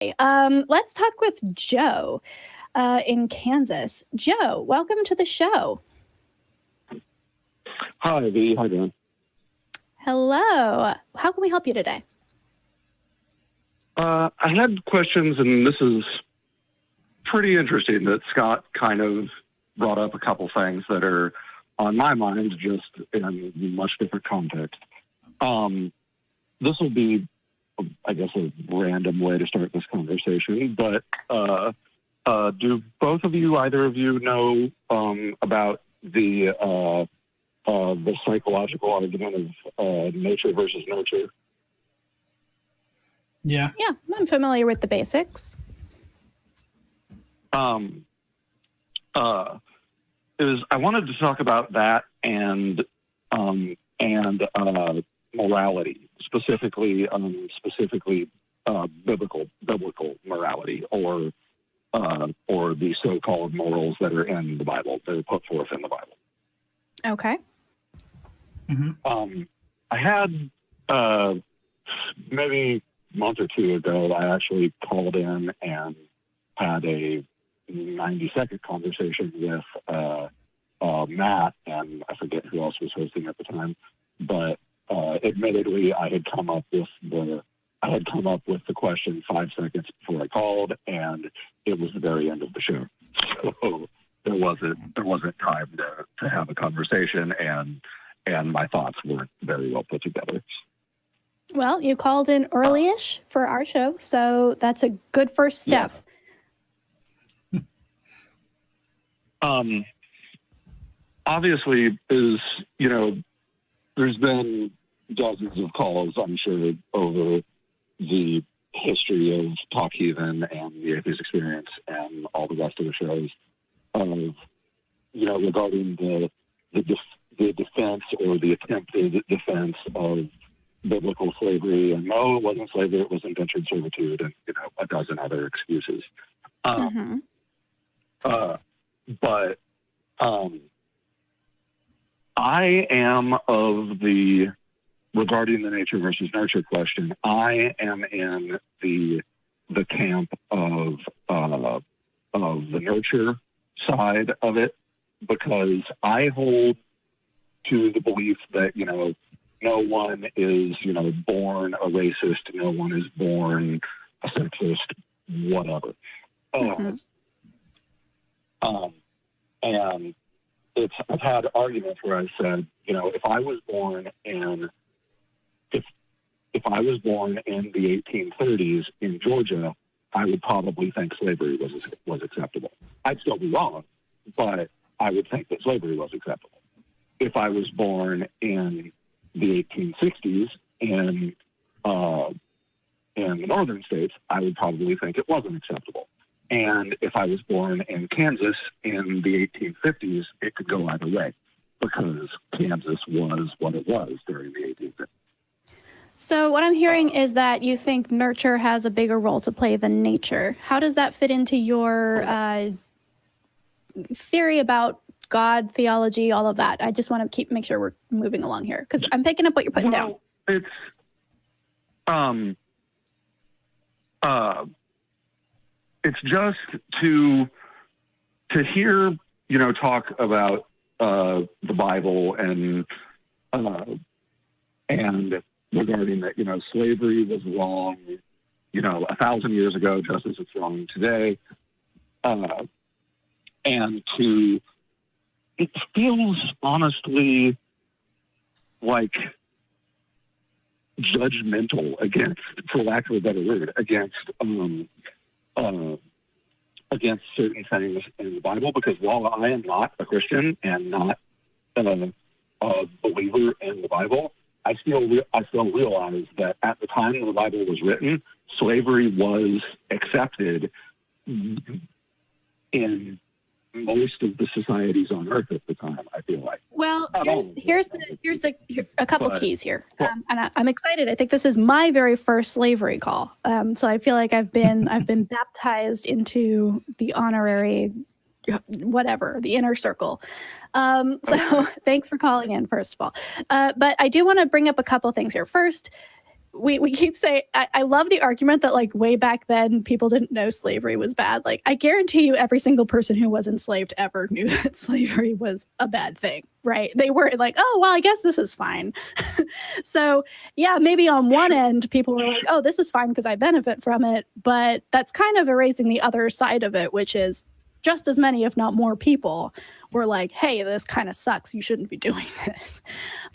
Let's talk with Joe in Kansas. Joe, welcome to the show. Hi, V. How you doing? Hello. How can we help you today? I had questions, and this is pretty interesting that Scott kind of brought up a couple things that are on my mind, just in a much different context. This will be, I guess, a random way to start this conversation, but do both of you, either of you, know about the psychological argument of nature versus nurture? Yeah, I'm familiar with the basics. I wanted to talk about that and morality, specifically biblical morality, or the so-called morals that are in the Bible, that are put forth in the Bible. Okay. Mm-hmm. I had maybe a month or two ago, I actually called in and had a 90-second conversation with Matt, and I forget who else was hosting at the time, but admittedly, I had come up with the question 5 seconds before I called, and it was the very end of the show. So there wasn't time to have a conversation, and my thoughts weren't very well put together. Well, you called in early-ish for our show, so that's a good first step. Yeah. Obviously, there's been dozens of calls, I'm sure, over the history of Talk Heathen and the Atheist Experience and all the rest of the shows of, regarding the defense or the attempted defense of biblical slavery, and no, it wasn't slavery, it was indentured servitude, and a dozen other excuses. But I am regarding the nature versus nurture question, I am in the camp of the nurture side of it, because I hold to the belief that, no one is, born a racist, no one is born a sexist, whatever. And I've had arguments where I said, if I was born in the 1830s in Georgia, I would probably think slavery was acceptable. I'd still be wrong, but I would think that slavery was acceptable. If I was born in the 1860s in the northern states, I would probably think it wasn't acceptable. And if I was born in Kansas in the 1850s, it could go either way, because Kansas was what it was during the 1850s. So what I'm hearing is that you think nurture has a bigger role to play than nature. How does that fit into your theory about God, theology, all of that? I just want to make sure we're moving along here, because I'm picking up what you're putting down. It's just to hear, talk about the Bible and regarding that, slavery was wrong, 1,000 years ago, just as it's wrong today. And it feels honestly like judgmental against, for lack of a better word, against certain things in the Bible, because while I am not a Christian and not a believer in the Bible, I still realize that at the time the Bible was written, slavery was accepted in most of the societies on Earth at the time, I feel like. Well, here's a couple keys here, and I'm excited. I think this is my very first slavery call, so I feel like I've been baptized into the honorary, the inner circle. So thanks for calling in, first of all. But I do want to bring up a couple things here. First, we keep saying, I love the argument that like way back then people didn't know slavery was bad. Like I guarantee you every single person who was enslaved ever knew that slavery was a bad thing, right? They weren't like, oh, well, I guess this is fine. So yeah, maybe on one end people were like, oh, this is fine because I benefit from it. But that's kind of erasing the other side of it, which is just as many, if not more people were like, hey, this kind of sucks. You shouldn't be doing this.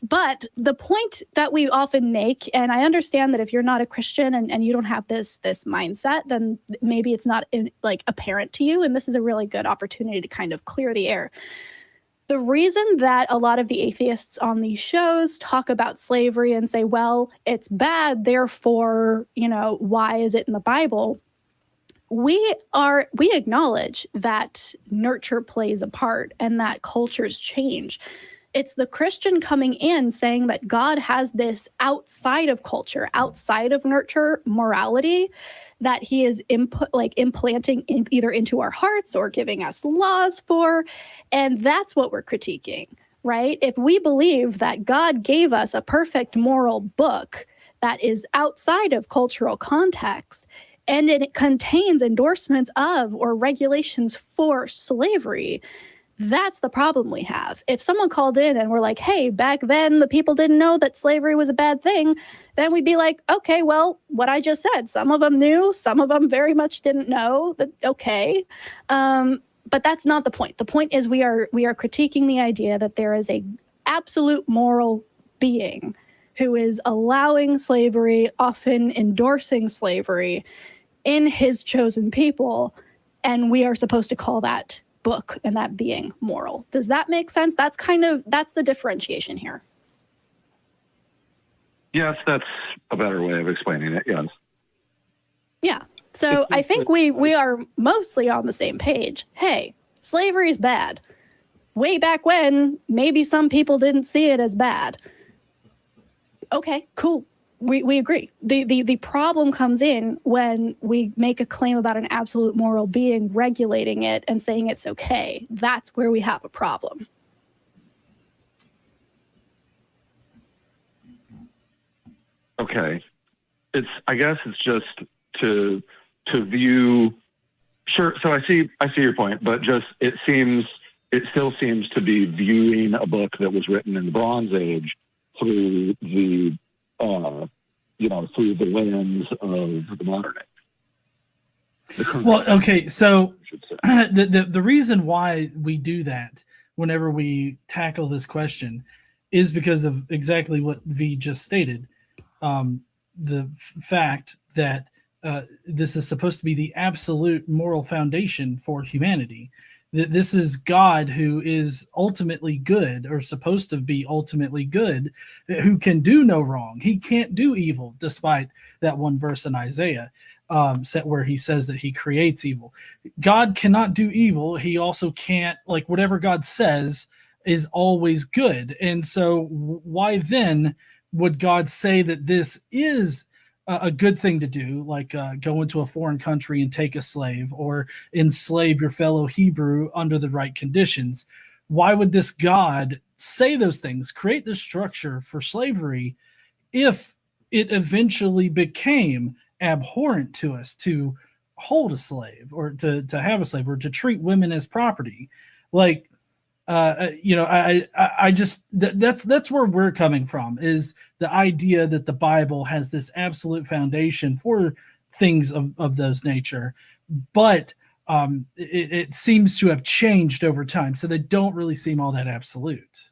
But the point that we often make, and I understand that if you're not a Christian and you don't have this mindset, then maybe it's not like apparent to you. And this is a really good opportunity to kind of clear the air. The reason that a lot of the atheists on these shows talk about slavery and say, well, it's bad, therefore, why is it in the Bible? We acknowledge that nurture plays a part and that cultures change. It's the Christian coming in saying that God has this outside of culture, outside of nurture morality that he is implanting either into our hearts or giving us laws for. And that's what we're critiquing, right? If we believe that God gave us a perfect moral book that is outside of cultural context, and it contains endorsements of or regulations for slavery, that's the problem we have. If someone called in and we're like, hey, back then the people didn't know that slavery was a bad thing, then we'd be like, okay, well, what I just said, some of them knew, some of them very much didn't know, that okay. But that's not the point. The point is we are critiquing the idea that there is a absolute moral being who is allowing slavery, often endorsing slavery in his chosen people, and we are supposed to call that book and that being moral. Does that make sense? That's the differentiation here. Yes, that's a better way of explaining it, yes. Yeah. So I think we are mostly on the same page. Hey, slavery is bad. Way back when, maybe some people didn't see it as bad. Okay, cool. We agree. The problem comes in when we make a claim about an absolute moral being, regulating it and saying it's okay. That's where we have a problem. Okay. I guess it's just to view. Sure. So I see your point, but it still seems to be viewing a book that was written in the Bronze Age through the through the lens of the modern age. Well, okay, so the reason why we do that whenever we tackle this question is because of exactly what V just stated. The fact that this is supposed to be the absolute moral foundation for humanity. This is God who is ultimately good, or supposed to be ultimately good, who can do no wrong. He can't do evil, despite that one verse in Isaiah where he says that he creates evil. God cannot do evil. He also can't, like, whatever God says is always good. And so why then would God say that this is a good thing to do, like go into a foreign country and take a slave, or enslave your fellow Hebrew under the right conditions? Why would this God say those things, create this structure for slavery, if it eventually became abhorrent to us to hold a slave, or to have a slave, or to treat women as property? Like, I just that's where we're coming from, is the idea that the Bible has this absolute foundation for things of those nature, but it seems to have changed over time, so they don't really seem all that absolute.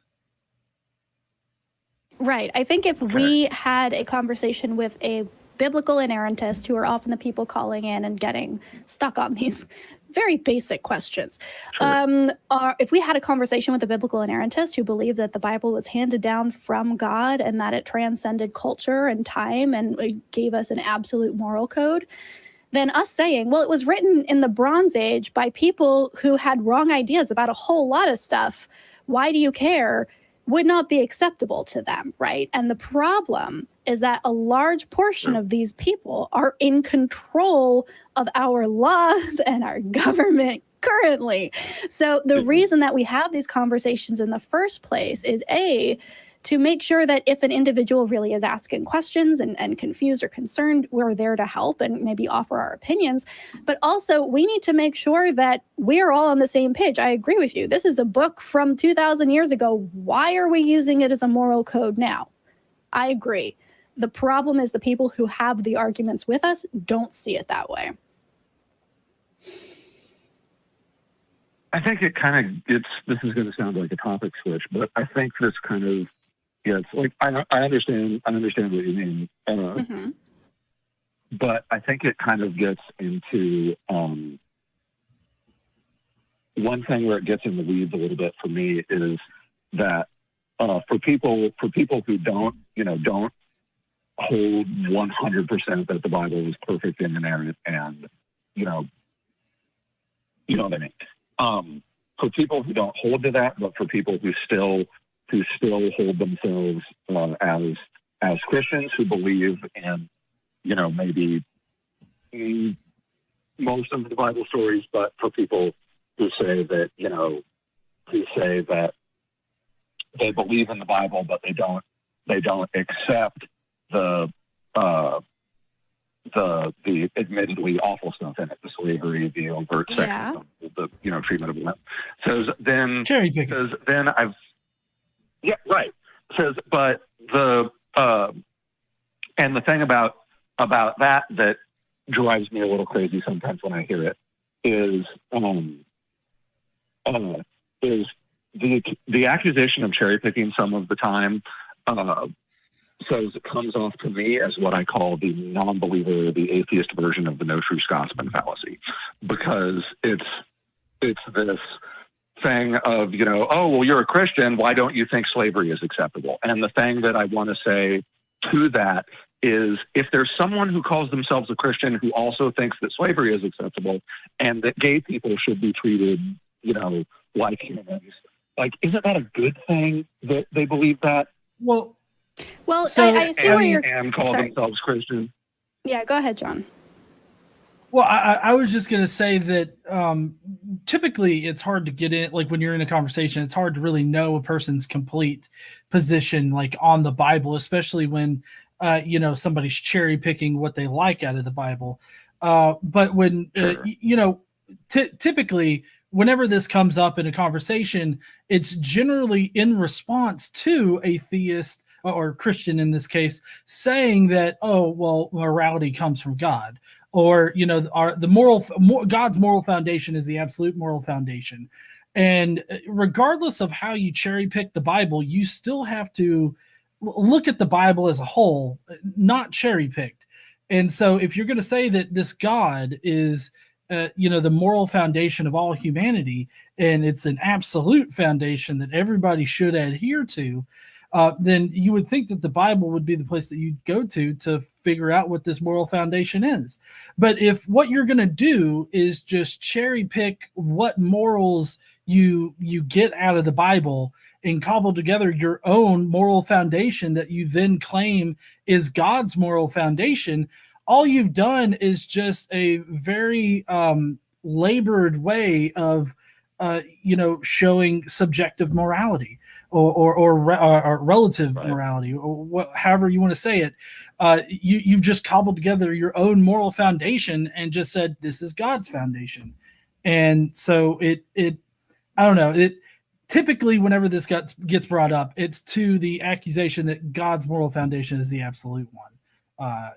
Right. I think if we had a conversation with a biblical inerrantist, who are often the people calling in and getting stuck on these very basic questions. If we had a conversation with a biblical inerrantist who believed that the Bible was handed down from God and that it transcended culture and time and it gave us an absolute moral code, then us saying, well, it was written in the Bronze Age by people who had wrong ideas about a whole lot of stuff, why do you care, would not be acceptable to them, right? And the problem is that a large portion of these people are in control of our laws and our government currently. So the reason that we have these conversations in the first place is, A, to make sure that if an individual really is asking questions and confused or concerned, we're there to help and maybe offer our opinions. But also, we need to make sure that we're all on the same page. I agree with you. This is a book from 2,000 years ago. Why are we using it as a moral code now? I agree. The problem is the people who have the arguments with us don't see it that way. I think it kind of this is going to sound like a topic switch, but I think this kind of gets like I understand what you mean, but I think it kind of gets into one thing where it gets in the weeds a little bit for me is that for people who don't hold 100% that the Bible is perfect and inerrant, and you know what I mean. For people who don't hold to that, but for people who still hold themselves as Christians who believe in maybe most of the Bible stories, but for people who say that they believe in the Bible, but they don't accept the admittedly awful stuff in it, the slavery, the overt sexism, the treatment of women. Says then cherry picking. Says then Says but the and the thing about that drives me a little crazy sometimes when I hear it is the accusation of cherry picking some of the time. So it comes off to me as what I call the non-believer, the atheist version of the no true Scotsman fallacy, because it's this thing of, oh, well, you're a Christian, why don't you think slavery is acceptable? And the thing that I want to say to that is, if there's someone who calls themselves a Christian who also thinks that slavery is acceptable and that gay people should be treated, like humans, like, isn't that a good thing that they believe that? Well, so, I see where you're... And call themselves Christian. Yeah, go ahead, John. Well, I was just going to say that typically it's hard to get in, like when you're in a conversation, it's hard to really know a person's complete position, like on the Bible, especially when, somebody's cherry picking what they like out of the Bible. But when, typically, whenever this comes up in a conversation, it's generally in response to a theist or Christian in this case saying that, oh, well, morality comes from God, or God's moral foundation is the absolute moral foundation. And regardless of how you cherry pick the Bible, you still have to look at the Bible as a whole, not cherry picked. And so if you're going to say that this God is the moral foundation of all humanity, and it's an absolute foundation that everybody should adhere to, then you would think that the Bible would be the place that you'd go to figure out what this moral foundation is. But if what you're going to do is just cherry pick what morals you get out of the Bible and cobble together your own moral foundation that you then claim is God's moral foundation, all you've done is just a very labored way of showing subjective morality or relative morality, or however you want to say it. You've just cobbled together your own moral foundation and just said this is God's foundation. And so it I don't know, it typically whenever this gets brought up, it's to the accusation that God's moral foundation is the absolute one. I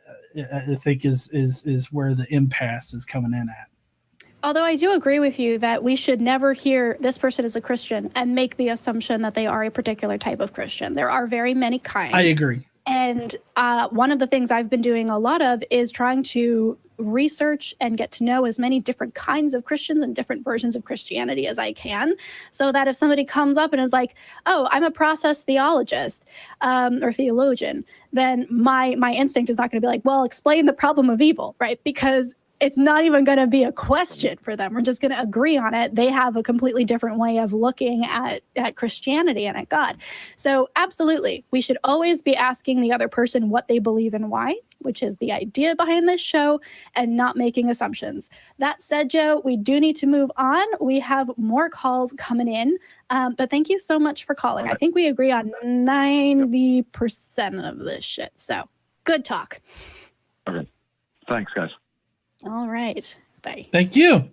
think is where the impasse is coming in at. Although I do agree with you that we should never hear this person is a Christian and make the assumption that they are a particular type of Christian. There are very many kinds. I agree. And one of the things I've been doing a lot of is trying to research and get to know as many different kinds of Christians and different versions of Christianity as I can, so that if somebody comes up and is like, oh, I'm a process theologist or theologian, then my instinct is not going to be like, well, explain the problem of evil, right? Because it's not even going to be a question for them. We're just going to agree on it. They have a completely different way of looking at Christianity and at God. So absolutely, we should always be asking the other person what they believe and why, which is the idea behind this show, and not making assumptions. That said, Joe, we do need to move on. We have more calls coming in, but thank you so much for calling. I think we agree on 90% of this shit. So good talk. Okay. Thanks, guys. All right. Bye. Thank you.